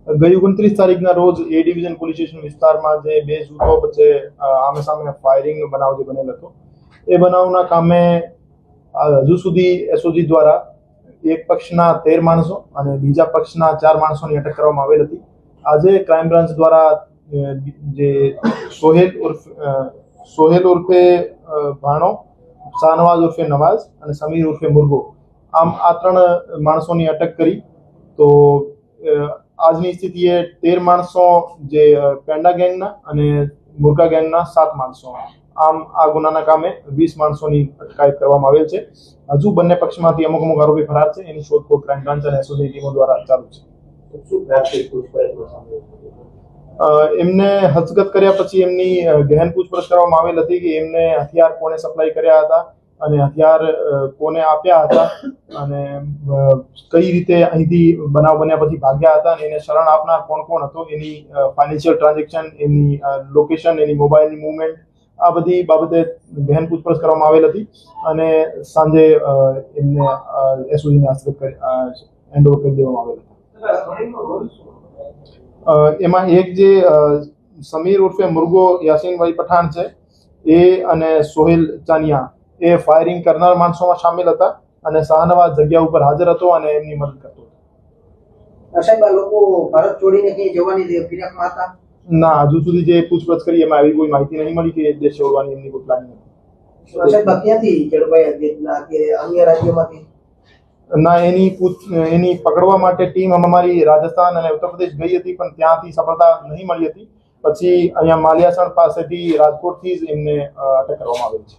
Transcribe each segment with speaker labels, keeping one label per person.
Speaker 1: ગઈ 29 તારીખના રોજ એ ડિવિઝન પોલીસ સ્ટેશન વિસ્તારમાં જે બે જૂથો વચ્ચે આમે સામે ફાયરિંગ બનાવ જે બનેલ હતો એ બનાવના કામે હજુ સુધી એસઓજી દ્વારા એક પક્ષના 13 માણસો અને બીજા પક્ષના 4 માણસોની અટક કરવામાં આવેલ હતી. આજે ક્રાઇમ બ્રાન્ચ દ્વારા જે સોહેલ ઉર્ફે ભાણો, શાહનવાજ ઉર્ફે નવાઝ અને સમીર ઉર્ફે મુર્ગો આમ આ 3 માણસોની અટક કરી. તો આજની સ્થિતિએ 13 માણસો જે પેન્ડા ગેંગના અને મુર્ગા ગેંગના 7 માણસો, આમ આ ગુનાના કામે 20 માણસોની અટકાયત કરવામાં આવેલ છે. હજુ બંને પક્ષમાંથી અમુક આરોપી ફરાર છે, એની શોધખોળ ક્રાઇમ બ્રાન્ચ અને એસઓજી ટીમો દ્વારા ચાલુ છે. એમને હસ્તગત કર્યા પછી એમની ગહેન પૂછપરછ કરવામાં આવેલ હતી કે એમને હથિયાર કોને સપ્લાય કર્યા હતા અને હથિયાર કોને આપ્યા હતા અને કઈ રીતે અહીંથી બનાવ બન્યા પછી ભાગ્યા હતા અને એને શરણ આપનાર કોણ કોણ હતો, એની ફાઇનાન્શિયલ ટ્રાન્ઝેક્શન, એની લોકેશન, એની મોબાઈલની મૂવમેન્ટ, આ બધી બાબતે ગહેન પૂછપરછ કરવામાં આવેલ હતી અને સાંજે એમને એસઓજીને હસ્તગત હેન્ડઓવર કરી દેવામાં આવેલ હતા. એમાં એક જે સમીર ઉર્ફે મુર્ગો યાસીનભાઈ પઠાણ છે એ અને સોહેલ ચાનિયા એ ફાયરિંગ કરનાર માણસોમાં સામેલ હતા અને શાહનવાજ જગ્યા ઉપર હાજર હતો અને એમની મદદ કરતો હતો.
Speaker 2: સાહેબ, આ લોકો ભારત છોડીને કઈ જવાની ફિરાકમાં હતા?
Speaker 1: ના, હજુ સુધી જે પૂછપરછ કરી એમાં એવી કોઈ માહિતી નહીં મળી કે દેશ છોડવાની એમની કોઈ પ્લાનિંગ હતી.
Speaker 2: સાહેબ, ક્યાંથી ઝડપાયા કે અન્ય રાજ્યોમાંથી?
Speaker 1: ના, એની પકડવા માટે ટીમ અમારી રાજસ્થાન અને ઉત્તર પ્રદેશ ગઈ હતી, પણ ત્યાંથી સફળતા નહીં મળી હતી. પછી અહીંયા માલિયાસણ પાસેથી રાજકોટથી જ એમને અટક કરવામાં આવેલ છે.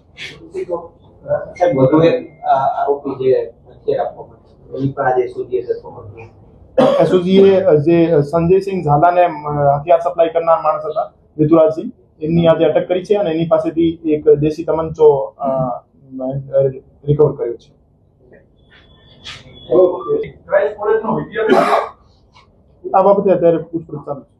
Speaker 1: એસઓજીએ જે સંજયસિંહ ઝાલાને હથિયાર સપ્લાય કરનાર માણસ હતા, ઋતુરાજસિંહ, એમની આજે અટક કરી છે અને એની પાસેથી એક દેશી તમંચો રિકવર કર્યો છે. આ બાબતે અત્યારે પૂછપરછ ચાલુ છે.